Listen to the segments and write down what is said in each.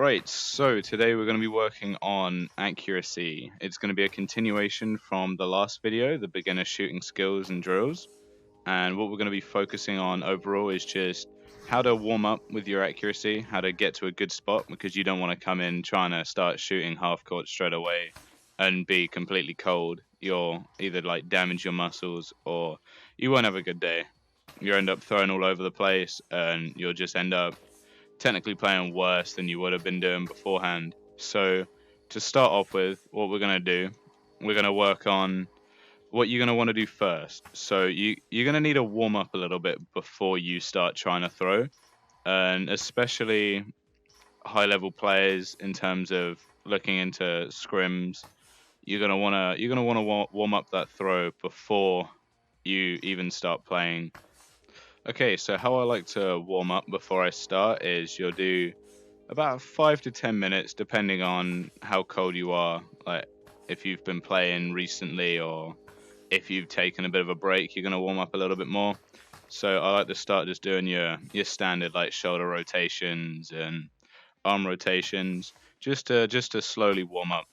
Right, so today we're going to be working on accuracy. It's going to be a continuation from the last video, the beginner shooting skills and drills. And what we're going to be focusing on overall is just how to warm up with your accuracy, how to get to a good spot, because you don't want to come in trying to start shooting half court straight away and be completely cold. You'll either like damage your muscles or you won't have a good day. You'll end up throwing all over the place and you'll just end up technically playing worse than you would have been doing beforehand. So to start off with, what we're going to do, we're going to work on what you're going to want to do first. So you're going to need to warm up a little bit before you start trying to throw, and especially high level players in terms of looking into scrims, you're going to want to warm up that throw before you even start playing. Okay, so how I like to warm up before I start is you'll do about 5 to 10 minutes depending on how cold you are, like if you've been playing recently or if you've taken a bit of a break, you're going to warm up a little bit more. So I like to start just doing your standard like shoulder rotations and arm rotations just to slowly warm up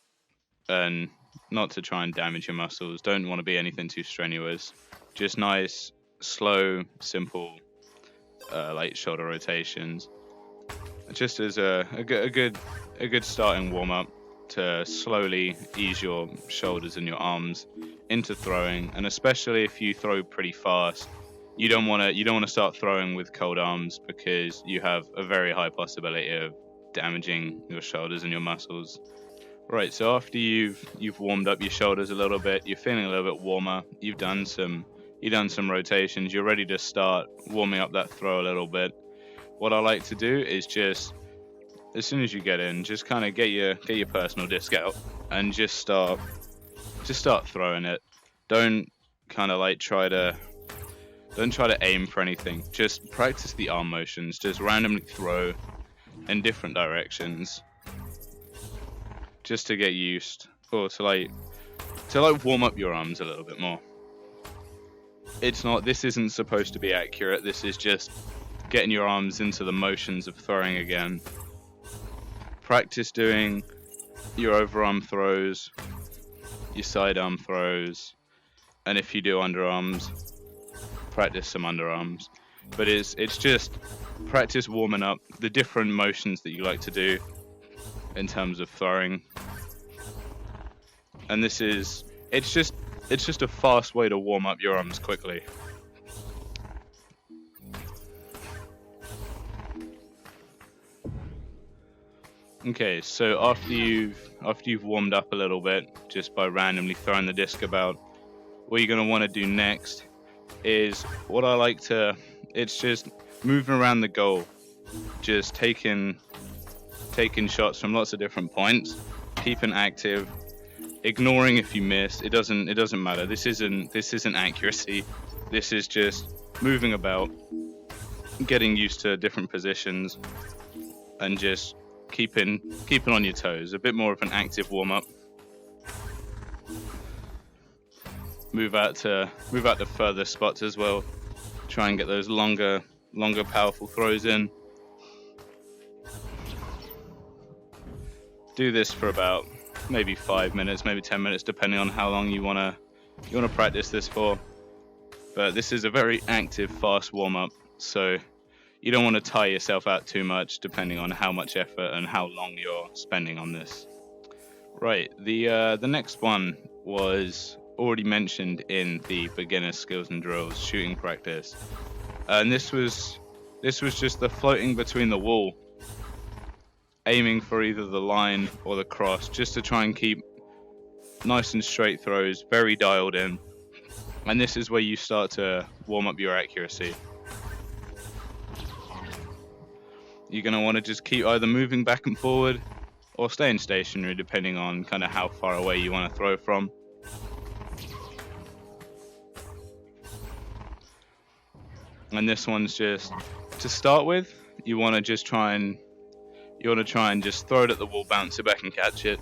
and not to try and damage your muscles. Don't want to be anything too strenuous. Just nice, slow, simple like shoulder rotations, just as a good starting warm up to slowly ease your shoulders and your arms into throwing. And especially if you throw pretty fast, you don't want to start throwing with cold arms, because you have a very high possibility of damaging your shoulders and your muscles. Right, so after you've warmed up your shoulders a little bit, you're feeling a little bit warmer, you've done some rotations, you're ready to start warming up that throw a little bit. What I like to do is just, as soon as you get in, just kind of get your personal disc out and just start throwing it. Don't kind of like try to aim for anything. Just practice the arm motions. Just randomly throw in different directions, just to get used, or to warm up your arms a little bit more. This isn't supposed to be accurate. This is just getting your arms into the motions of throwing again. Practice doing your overarm throws, your sidearm throws, and if you do underarms, practice some underarms. But it's just practice warming up the different motions that you like to do in terms of throwing. And it's just a fast way to warm up your arms quickly. Okay, so after you've warmed up a little bit just by randomly throwing the disc about, what you're going to want to do next is what I like to, it's just moving around the goal, just taking shots from lots of different points, keeping active, ignoring if you miss. It doesn't matter. This isn't accuracy. This is just moving about, getting used to different positions, and just keeping on your toes. A bit more of an active warm up. Move out to further spots as well. Try and get those longer powerful throws in. Do this for about maybe 5 minutes, maybe 10 minutes, depending on how long you wanna practice this for. But this is a very active, fast warm-up, so you don't want to tire yourself out too much, depending on how much effort and how long you're spending on this. Right, the next one was already mentioned in the beginner skills and drills shooting practice, and this was just the floating between the wall, aiming for either the line or the cross, just to try and keep nice and straight throws, very dialed in. And this is where you start to warm up your accuracy. You're going to want to just keep either moving back and forward or staying stationary, depending on kind of how far away you want to throw from. And this one's just, to start with, you want to try and just throw it at the wall, bounce it back and catch it.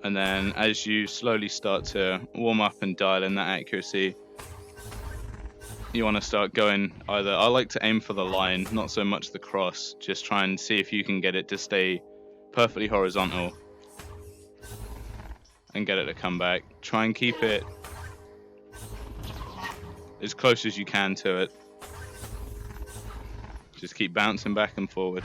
And then as you slowly start to warm up and dial in that accuracy, you want to start going either, I like to aim for the line, not so much the cross. Just try and see if you can get it to stay perfectly horizontal and get it to come back. Try and keep it as close as you can to it. Just keep bouncing back and forward.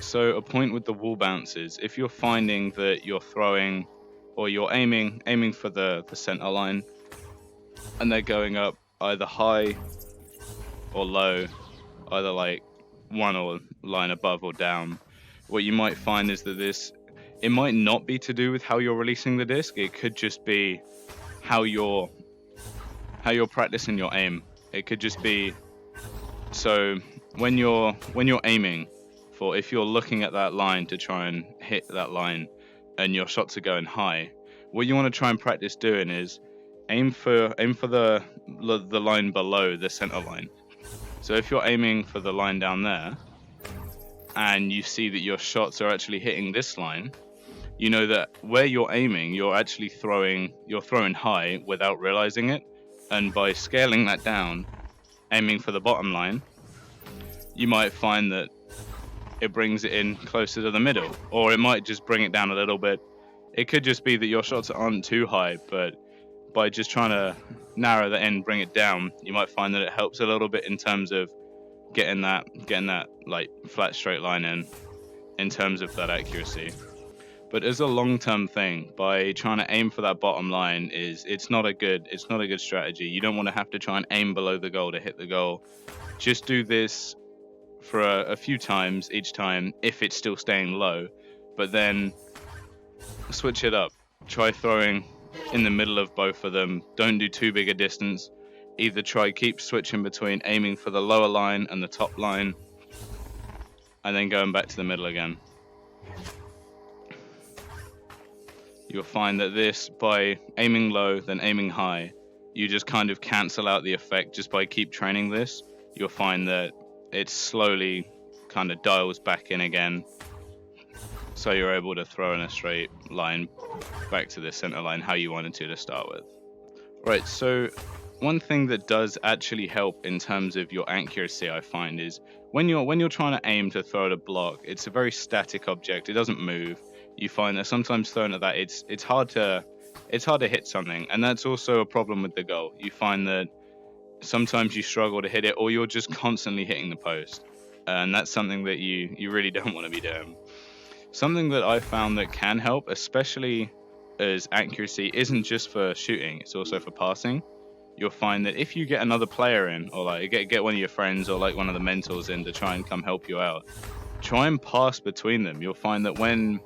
So a point with the wall bounces, if you're finding that you're throwing or you're aiming for the center line and they're going up either high or low, either like one or line above or down, what you might find is that it might not be to do with how you're releasing the disc. It could just be how you're practicing your aim. It could just be, so when you're aiming for, if you're looking at that line to try and hit that line and your shots are going high, what you want to try and practice doing is aim for the line below the center line. So if you're aiming for the line down there and you see that your shots are actually hitting this line, you know that where you're aiming, you're actually throwing high without realizing it. And by scaling that down, aiming for the bottom line, you might find that it brings it in closer to the middle, or it might just bring it down a little bit. It could just be that your shots aren't too high, but by just trying to narrow the end, bring it down, you might find that it helps a little bit in terms of getting that like flat straight line in terms of that accuracy. But as a long-term thing, by trying to aim for that bottom line, it's not a good strategy. You don't want to have to try and aim below the goal to hit the goal. Just do this for a few times each time if it's still staying low, but then switch it up. Try throwing in the middle of both of them. Don't do too big a distance. Either keep switching between aiming for the lower line and the top line, and then going back to the middle again. You'll find that by aiming low, then aiming high, you just kind of cancel out the effect just by keep training this. You'll find that it slowly kind of dials back in again. So you're able to throw in a straight line back to the center line how you wanted to start with. Right, so one thing that does actually help in terms of your accuracy, I find, is when you're trying to aim to throw at a block, it's a very static object. It doesn't move. You find that sometimes throwing at that, it's hard to hit something, and that's also a problem with the goal. You find that sometimes you struggle to hit it, or you're just constantly hitting the post, and that's something that you really don't want to be doing. Something that I found that can help, especially as accuracy isn't just for shooting, it's also for passing. You'll find that if you get another player in, or like get one of your friends or like one of the mentors in to try and come help you out, try and pass between them. You'll find that when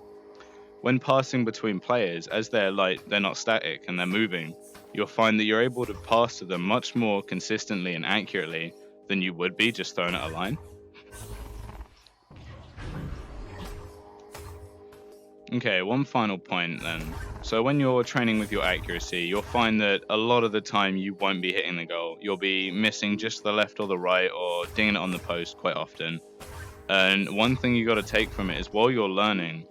passing between players, as they're not static and they're moving, you'll find that you're able to pass to them much more consistently and accurately than you would be just throwing at a line. Okay, one final point then. So when you're training with your accuracy, you'll find that a lot of the time you won't be hitting the goal. You'll be missing just the left or the right, or dinging it on the post quite often. And one thing you got to take from it is, while you're learning,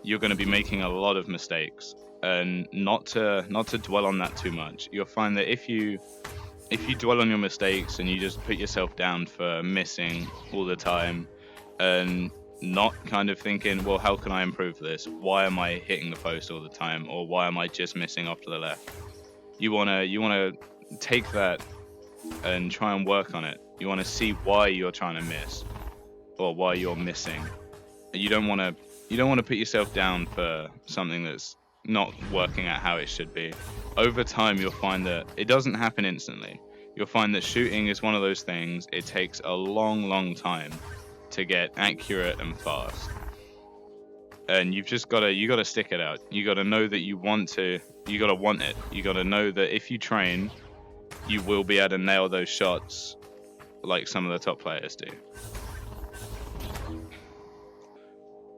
you're going to be making a lot of mistakes, and not to dwell on that too much. You'll find that if you dwell on your mistakes and you just put yourself down for missing all the time and not kind of thinking, well, how can I improve this? Why am I hitting the post all the time? Or why am I just missing off to the left? You wanna take that and try and work on it. You wanna see why you're trying to miss, or why you're missing. You don't wanna put yourself down for something that's not working out how it should be. Over time, you'll find that it doesn't happen instantly. You'll find that shooting is one of those things. It takes a long time to get accurate and fast, and you gotta stick it out. You gotta know that you want it. You gotta know that if you train, you will be able to nail those shots like some of the top players do.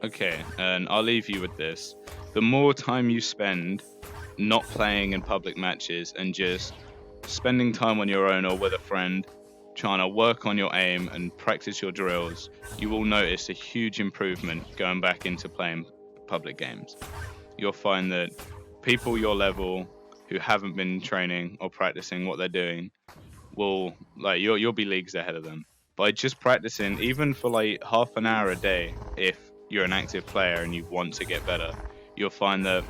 Okay, and I'll leave you with this. The more time you spend not playing in public matches and just spending time on your own or with a friend, trying to work on your aim and practice your drills, you will notice a huge improvement going back into playing public games. You'll find that people your level who haven't been training or practicing what they're doing will, like, you'll be leagues ahead of them by just practicing, even for like half an hour a day. If you're an active player and you want to get better, you'll find that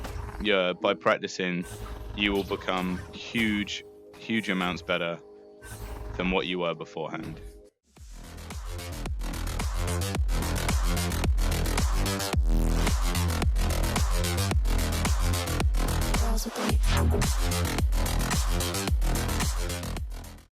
by practicing you will become huge amounts better than what you were beforehand.